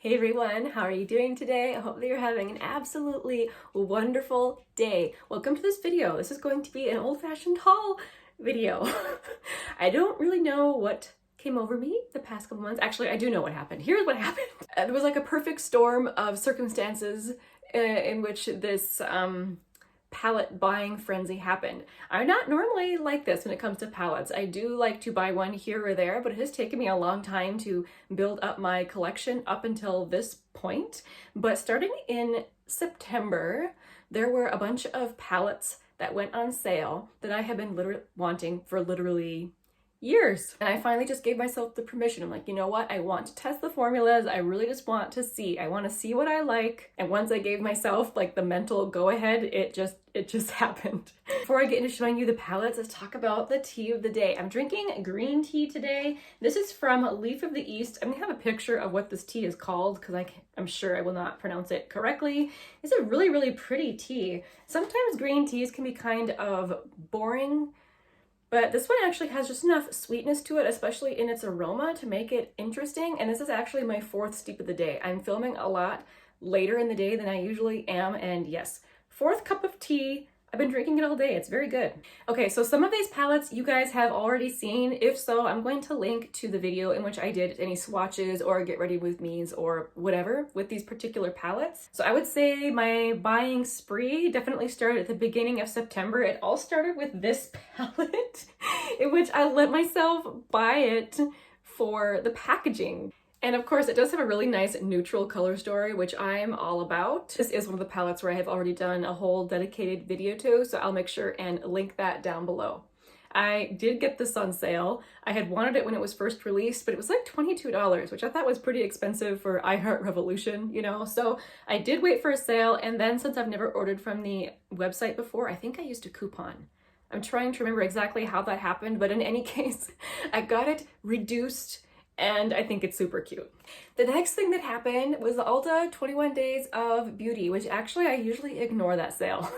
Hey everyone, how are you doing today? I hope that you're having an absolutely wonderful day. Welcome to this video. This is going to be an old-fashioned haul video. I don't really know what came over me the past couple months. Actually, I do know what happened. Here's what happened. It was like a perfect storm of circumstances in which this palette buying frenzy happened. I'm not normally like this when it comes to palettes. I do like to buy one here or there, but it has taken me a long time to build up my collection up until this point. But starting in September, there were a bunch of palettes that went on sale that I have been wanting for literally years. And I finally just gave myself the permission. I'm like, you know what? I want to test the formulas. I really just want to see. I want to see what I like. And once I gave myself like the mental go ahead, it just happened. Before I get into showing you the palettes, let's talk about the tea of the day. I'm drinking green tea today. This is from Leaf of the East. I'm gonna have a picture of what this tea is called because I'm sure I will not pronounce it correctly. It's a really, really pretty tea. Sometimes green teas can be kind of boring, but this one actually has just enough sweetness to it, especially in its aroma, to make it interesting. And this is actually my fourth steep of the day. I'm filming a lot later in the day than I usually am. And yes, fourth cup of tea. I've been drinking it all day. It's very good. Okay, so some of these palettes you guys have already seen. If so, I'm going to link to the video in which I did any swatches or get ready with me's or whatever with these particular palettes. So I would say my buying spree definitely started at the beginning of September. It all started with this palette in which I let myself buy it for the packaging. And of course, it does have a really nice neutral color story, which I'm all about. This is one of the palettes where I have already done a whole dedicated video to, so I'll make sure and link that down below. I did get this on sale. I had wanted it when it was first released, but it was like $22, which I thought was pretty expensive for I Heart Revolution, you know? So I did wait for a sale, and then since I've never ordered from the website before, I think I used a coupon. I'm trying to remember exactly how that happened, but in any case, I got it reduced, and I think it's super cute. The next thing that happened was the Ulta 21 Days of Beauty, which actually I usually ignore that sale.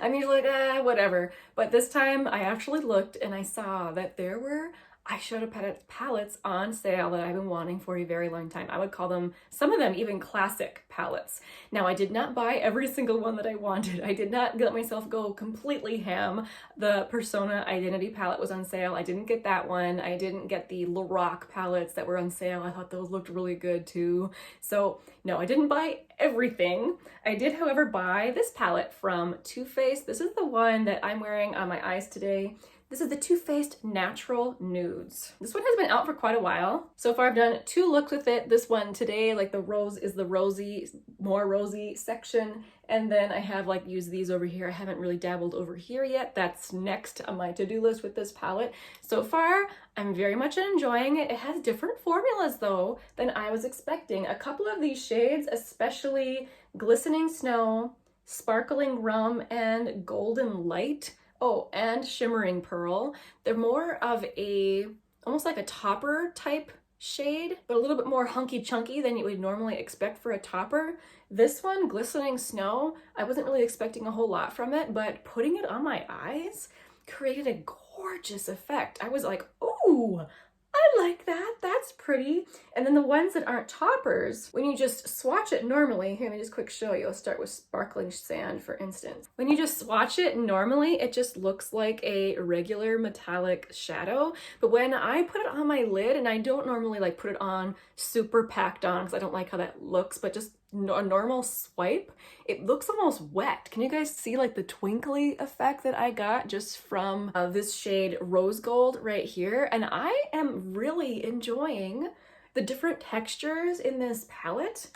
I'm usually like, whatever. But this time I actually looked and I saw that there were eyeshadow palettes on sale that I've been wanting for a very long time. I would call them, some of them even classic palettes. Now, I did not buy every single one that I wanted. I did not let myself go completely ham. The Persona Identity palette was on sale. I didn't get that one. I didn't get the Lorac palettes that were on sale. I thought those looked really good too. So no, I didn't buy everything. I did, however, buy this palette from Too Faced. This is the one that I'm wearing on my eyes today. This is the Too Faced Natural Nudes. This one has been out for quite a while. So far I've done 2 looks with it. This one today, like the rose is the rosy, more rosy section. And then I have like used these over here. I haven't really dabbled over here yet. That's next on my to-do list with this palette. So far, I'm very much enjoying it. It has different formulas though than I was expecting. A couple of these shades, especially Glistening Snow, Sparkling Rum, and Golden Light, oh, and Shimmering Pearl. They're more of a, almost like a topper type shade, but a little bit more hunky chunky than you would normally expect for a topper. This one, Glistening Snow, I wasn't really expecting a whole lot from it, but putting it on my eyes created a gorgeous effect. I was like, ooh, I like that, that's pretty. And then the ones that aren't toppers, when you just swatch it normally, here, let me just quick show you. I'll start with Sparkling Sand, for instance. When you just swatch it normally, it just looks like a regular metallic shadow. But when I put it on my lid, and I don't normally like put it on super packed on because I don't like how that looks, but just a normal swipe, it looks almost wet. Can you guys see like the twinkly effect that I got just from this shade Rose Gold right here? And I am really enjoying the different textures in this palette.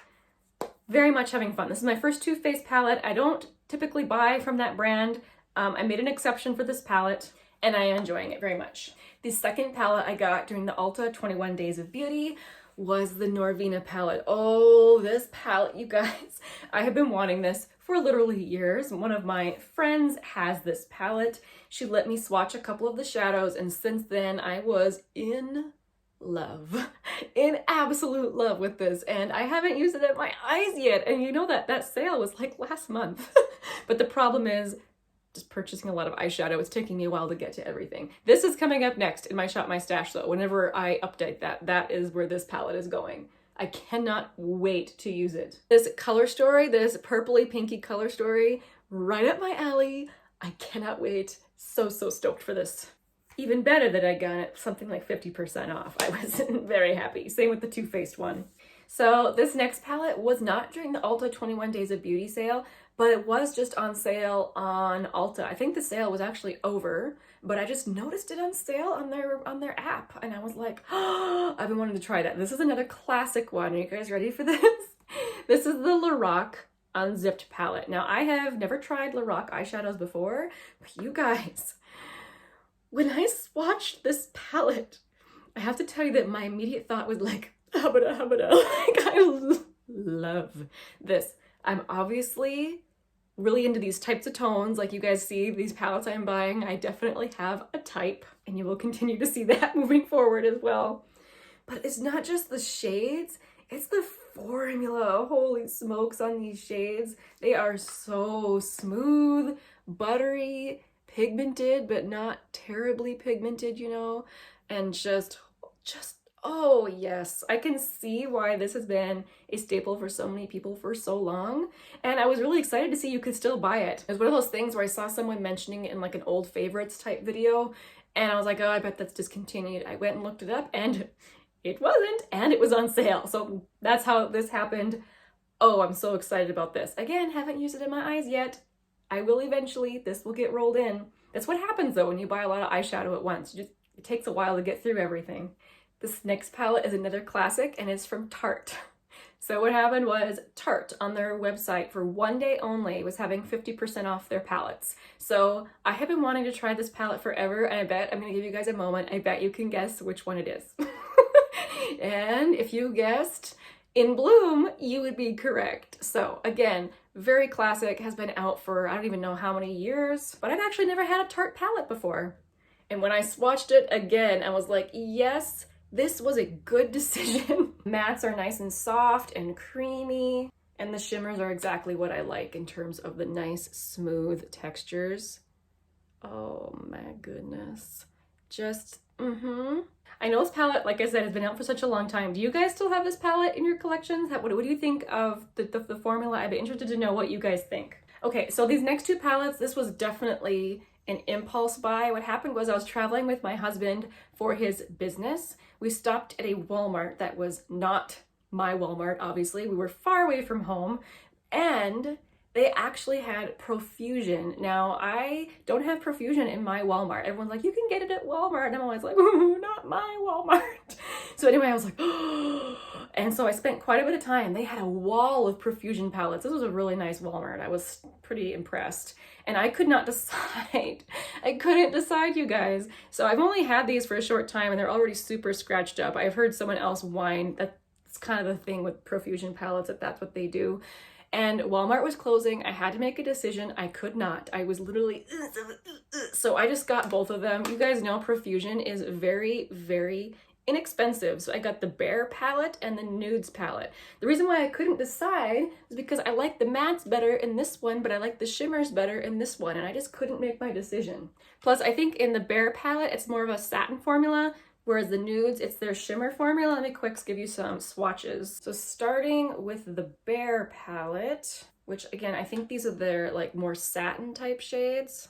Very much having fun. This is my first Too Faced palette. I don't typically buy from that brand. I made an exception for this palette and I am enjoying it very much. The second palette I got during the Ulta 21 Days of Beauty was the Norvina palette. Oh, this palette, you guys. I have been wanting this for literally years. One of my friends has this palette. She let me swatch a couple of the shadows, and since then I was in love, in absolute love with this, and I haven't used it at my eyes yet. And you know that sale was like last month. But the problem is just purchasing a lot of eyeshadow. It's taking me a while to get to everything. This is coming up next in my Shop My Stash though. Whenever I update that, that is where this palette is going. I cannot wait to use it. This color story, this purpley pinky color story, right up my alley. I cannot wait. So stoked for this. Even better that I got it something like 50% off. I was very happy. Same with the Too Faced one. So this next palette was not during the Ulta 21 Days of Beauty sale, but it was just on sale on Ulta. I think the sale was actually over, but I just noticed it on sale on their app, and I was like, oh, I've been wanting to try that. This is another classic one. Are you guys ready for this? This is the Lorac Unzipped palette. Now, I have never tried Lorac eyeshadows before, but you guys, when I swatched this palette, I have to tell you that my immediate thought was like, hubba hubba. Like, I love this. I'm obviously really into these types of tones. Like you guys see, these palettes I'm buying, I definitely have a type, and you will continue to see that moving forward as well. But it's not just the shades, it's the formula. Holy smokes on these shades. They are so smooth, buttery, pigmented, but not terribly pigmented, you know, and just oh yes, I can see why this has been a staple for so many people for so long. And I was really excited to see you could still buy it. It was one of those things where I saw someone mentioning it in like an old favorites type video, and I was like, oh, I bet that's discontinued. I went and looked it up, and it wasn't, and it was on sale. So that's how this happened. Oh, I'm so excited about this. Again, haven't used it in my eyes yet. I will eventually. This will get rolled in. That's what happens though when you buy a lot of eyeshadow at once. It takes a while to get through everything. This next palette is another classic, and it's from Tarte. So what happened was Tarte on their website for one day only was having 50% off their palettes. So I have been wanting to try this palette forever, and I bet I'm gonna give you guys a moment. I bet you can guess which one it is. And if you guessed In Bloom, you would be correct. So again, very classic, has been out for I don't even know how many years, but I've actually never had a Tarte palette before. And when I swatched it again, I was like, yes, this was a good decision. Mattes are nice and soft and creamy, and the shimmers are exactly what I like in terms of the nice, smooth textures. Oh my goodness. Just, I know this palette, like I said, has been out for such a long time. Do you guys still have this palette in your collections? What do you think of the formula? I'd be interested to know what you guys think. Okay, so these next two palettes, this was definitely an impulse buy. What happened was I was traveling with my husband for his business. We stopped at a Walmart that was not my Walmart, obviously. We were far away from home, and they actually had Profusion. Now, I don't have Profusion in my Walmart. Everyone's like, you can get it at Walmart. And I'm always like, ooh, not my Walmart. So anyway, I was like, oh. And so I spent quite a bit of time. They had a wall of Profusion palettes. This was a really nice Walmart. I was pretty impressed. And I could not decide. I couldn't decide, you guys. So I've only had these for a short time, and they're already super scratched up. I've heard someone else whine. That's kind of the thing with Profusion palettes, that's what they do. And Walmart was closing. I had to make a decision. I could not. I was literally, so I just got both of them. You guys know Profusion is very, very inexpensive. So I got the Bare palette and the Nudes palette. The reason why I couldn't decide is because I like the mattes better in this one, but I like the shimmers better in this one, and I just couldn't make my decision. Plus, I think in the Bare palette, it's more of a satin formula, whereas the Nudes, it's their shimmer formula. Let me quick give you some swatches. So starting with the Bare palette, which again, I think these are their like more satin type shades.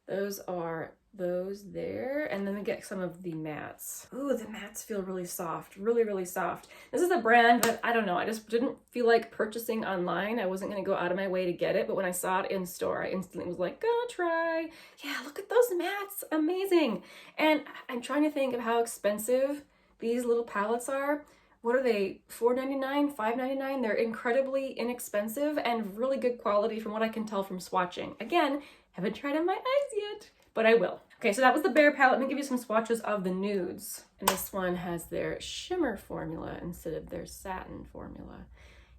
Those are those there, and then we get some of the mattes. Ooh, the mattes feel really soft, really, really soft. This is a brand that, I don't know, I just didn't feel like purchasing online. I wasn't gonna go out of my way to get it, but when I saw it in store, I instantly was like, gonna try. Yeah, look at those mattes, amazing. And I'm trying to think of how expensive these little palettes are. What are they, $4.99, $5.99? They're incredibly inexpensive and really good quality from what I can tell from swatching. Again, haven't tried on my eyes yet, but I will. Okay, so that was the Bare palette. Let me give you some swatches of the Nudes. And this one has their shimmer formula instead of their satin formula.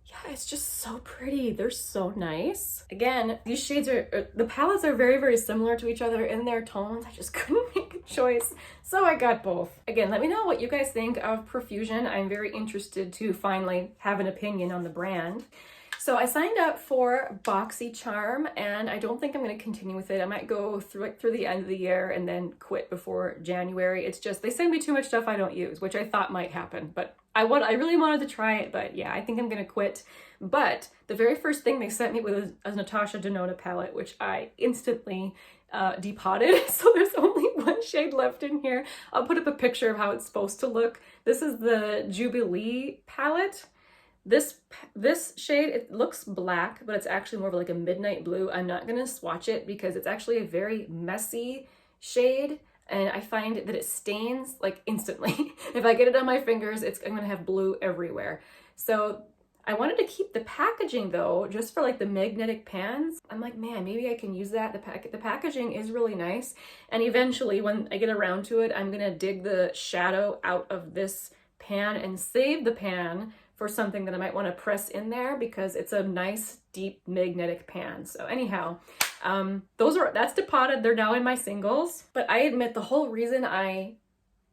Yeah, it's just so pretty. They're so nice. Again, these shades the palettes are very, very similar to each other in their tones. I just couldn't make a choice, so I got both. Again, let me know what you guys think of Profusion. I'm very interested to finally have an opinion on the brand. So I signed up for Boxycharm and I don't think I'm going to continue with it. I might go through the end of the year and then quit before January. It's just they send me too much stuff I don't use, which I thought might happen, but I really wanted to try it, but yeah, I think I'm going to quit. But the very first thing they sent me was a Natasha Denona palette, which I instantly depotted. So there's only one shade left in here. I'll put up a picture of how it's supposed to look. This is the Jubilee palette. This shade, it looks black, but it's actually more of like a midnight blue. I'm not gonna swatch it because it's actually a very messy shade and I find that it stains like instantly. If I get it on my fingers, I'm gonna have blue everywhere. So I wanted to keep the packaging though, just for like the magnetic pans. I'm like, man, maybe I can use that. The packaging is really nice. And eventually when I get around to it, I'm gonna dig the shadow out of this pan and save the pan for something that I might want to press in there because it's a nice deep magnetic pan. So anyhow, that's depotted. They're now in my singles. But I admit the whole reason I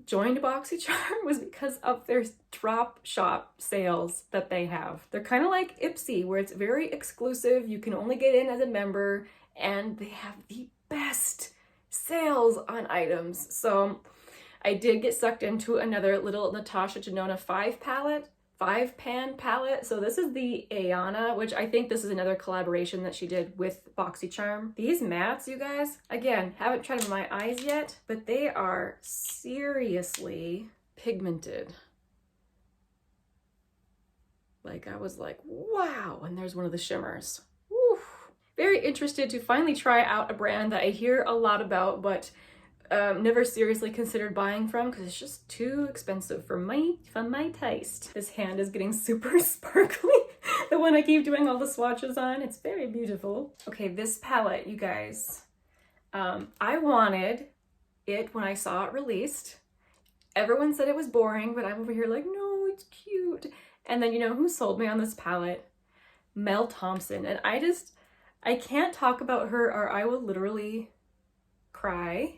joined Boxycharm was because of their drop shop sales that they have. They're kind of like Ipsy, where it's very exclusive. You can only get in as a member and they have the best sales on items. So I did get sucked into another little Natasha Denona 5-pan palette. So this is the Ayana, which I think this is another collaboration that she did with Boxycharm. These mattes, you guys, again, haven't tried them on my eyes yet, but they are seriously pigmented. Like I was like, wow. And there's one of the shimmers. Woo. Very interested to finally try out a brand that I hear a lot about, but never seriously considered buying from because it's just too expensive for my taste. This hand is getting super sparkly. The one I keep doing all the swatches on. It's very beautiful. Okay, this palette, you guys. I wanted it when I saw it released. Everyone said it was boring, but I'm over here like, no, it's cute. And then you know who sold me on this palette? Mel Thompson. And I can't talk about her or I will literally cry.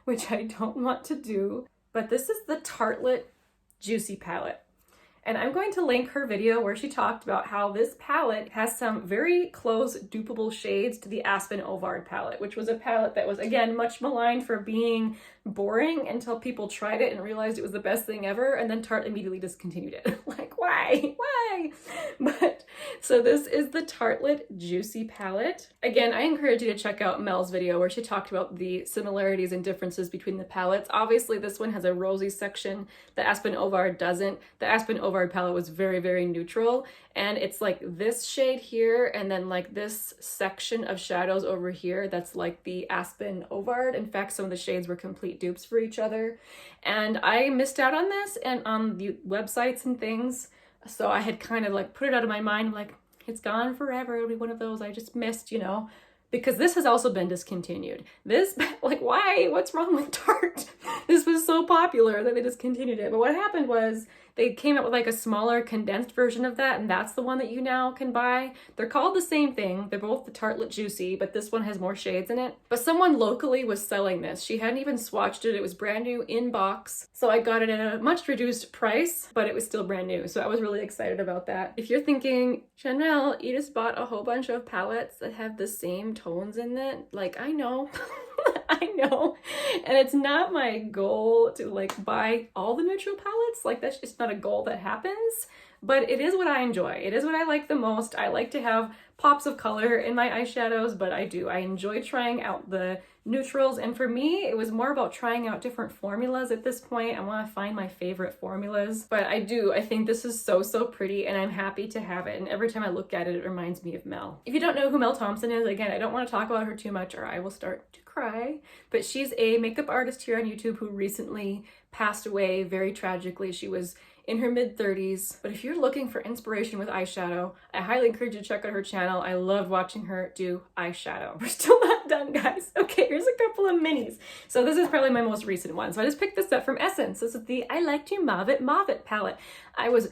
Which I don't want to do, but this is the Tartelette Juicy palette. And I'm going to link her video where she talked about how this palette has some very close dupable shades to the Aspen Ovard palette, which was a palette that was, again, much maligned for being boring until people tried it and realized it was the best thing ever, and then Tarte immediately discontinued it. Like, why? But, so this is the Tartelette Juicy palette. Again, I encourage you to check out Mel's video where she talked about the similarities and differences between the palettes. Obviously, this one has a rosy section. The Aspen Ovard doesn't. The Aspen Ovard palette was very, very neutral, and it's like this shade here, and then like this section of shadows over here that's like the Aspen Ovard. In fact, some of the shades were complete dupes for each other, and I missed out on this and on the websites and things, so I had kind of like put it out of my mind. I'm like, it's gone forever. It'll be one of those I just missed, you know, because this has also been discontinued. This, like, why? What's wrong with Tarte? This was so popular that they discontinued it. But what happened was they came out with like a smaller condensed version of that, and that's the one that you now can buy. They're called the same thing. They're both the Tartelette Juicy, but this one has more shades in it. But someone locally was selling this. She hadn't even swatched it. It was brand new in box. So I got it at a much reduced price, but it was still brand new. So I was really excited about that. If you're thinking, Chanel, you just bought a whole bunch of palettes that have the same tones in it, like, I know. I know, and it's not my goal to like buy all the neutral palettes. Like, that's just not a goal that happens, but it is what I enjoy. It is what I like the most. I like to have pops of color in my eyeshadows, but I enjoy trying out the neutrals, and for me it was more about trying out different formulas at this point. I want to find my favorite formulas, but I think this is so pretty, and I'm happy to have it, and every time I look at it, it reminds me of Mel. If you don't know who Mel Thompson is, again, I don't want to talk about her too much or I will start to cry, but she's a makeup artist here on YouTube who recently passed away very tragically. She was in her mid-30s, but if you're looking for inspiration with eyeshadow, I highly encourage you to check out her channel. I love watching her do eyeshadow. We're still not done, guys. Okay, here's a couple of minis. So this is probably my most recent one. So I just picked this up from Essence. This is the I Like to Mauve It palette. I was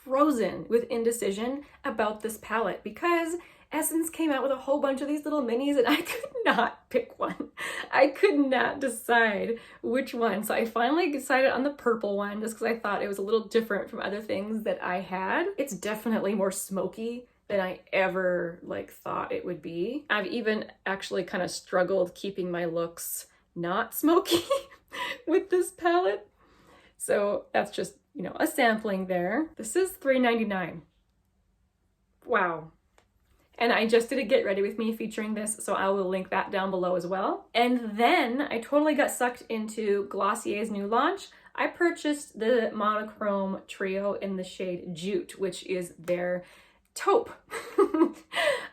frozen with indecision about this palette because Essence came out with a whole bunch of these little minis and I could not pick one. I could not decide which one. So I finally decided on the purple one just because I thought it was a little different from other things that I had. It's definitely more smoky than I ever like thought it would be. I've even actually kind of struggled keeping my looks not smoky with this palette. So that's just, you know, a sampling there. This is $3.99. Wow. And I just did a Get Ready With Me featuring this, so I will link that down below as well. And then I totally got sucked into Glossier's new launch. I purchased the Monochrome Trio in the shade Jute, which is their taupe.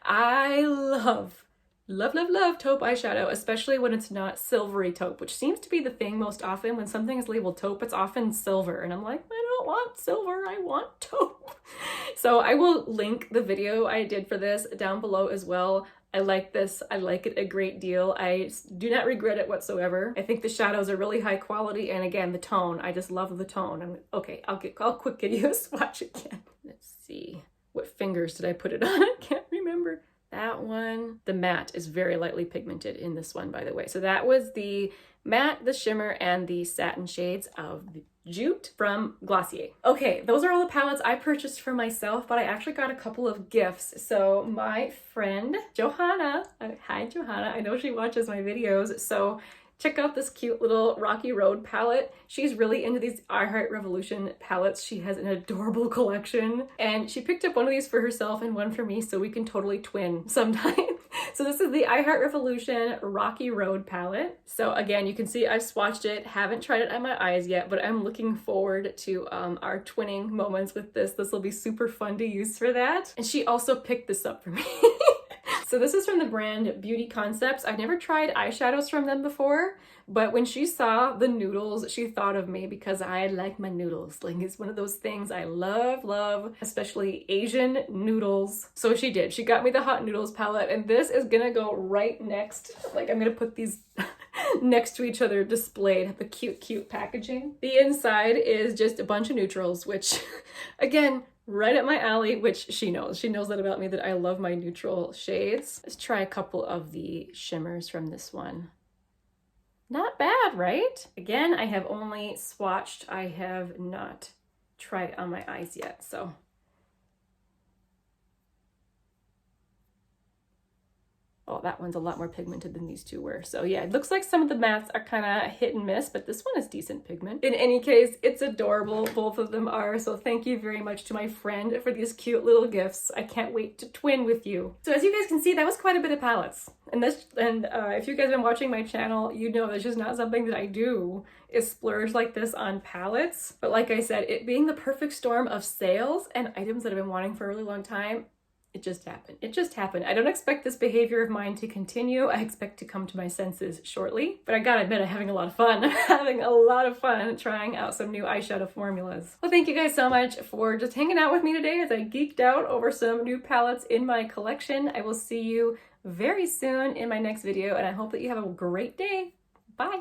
I love taupe eyeshadow, especially when it's not silvery taupe, which seems to be the thing most often. When something is labeled taupe, it's often silver, and I'm like, I don't want silver, I want taupe. So I will link the video I did for this down below as well. I like this. I like it a great deal. I do not regret it whatsoever. I think the shadows are really high quality, and again, the tone. I just love the tone. Okay, I'll quick get you a swatch again. Let's see. What fingers did I put it on? I can't remember. That one. The matte is very lightly pigmented in this one, by the way. So that was the matte, the shimmer, and the satin shades of the Jute from Glossier. Okay, those are all the palettes I purchased for myself, but I actually got a couple of gifts. So my friend Johanna, hi Johanna, I know she watches my videos, so check out this cute little Rocky Road palette. She's really into these I Heart Revolution palettes. She has an adorable collection, and she picked up one of these for herself and one for me, so we can totally twin sometime. So this is the I Heart Revolution Rocky Road palette. So again, you can see I've swatched it, haven't tried it on my eyes yet, but I'm looking forward to our twinning moments with this. This will be super fun to use for that. And she also picked this up for me. So this is from the brand Beauty Concepts. I've never tried eyeshadows from them before, but when she saw the noodles, she thought of me because I like my noodles. Like, it's one of those things I love, especially Asian noodles. So she did. She got me the Hot Noodles palette, and this is gonna go right next. Like, I'm gonna put these next to each other displayed, the cute packaging. The inside is just a bunch of neutrals, which again, right up my alley, which she knows. She knows that about me, that I love my neutral shades. Let's try a couple of the shimmers from this one. Not bad, right? Again, I have only swatched. I have not tried it on my eyes yet, so. Oh, that one's a lot more pigmented than these two were. So yeah, it looks like some of the mattes are kind of hit and miss, but this one is decent pigment. In any case, it's adorable. Both of them are. So thank you very much to my friend for these cute little gifts. I can't wait to twin with you. So as you guys can see, that was quite a bit of palettes. And if you guys have been watching my channel, you know that's just not something that I do, is splurge like this on palettes. But like I said, it being the perfect storm of sales and items that I've been wanting for a really long time, it just happened. It just happened. I don't expect this behavior of mine to continue. I expect to come to my senses shortly. But I gotta admit, I'm having a lot of fun. I'm having a lot of fun trying out some new eyeshadow formulas. Well, thank you guys so much for just hanging out with me today as I geeked out over some new palettes in my collection. I will see you very soon in my next video, and I hope that you have a great day. Bye.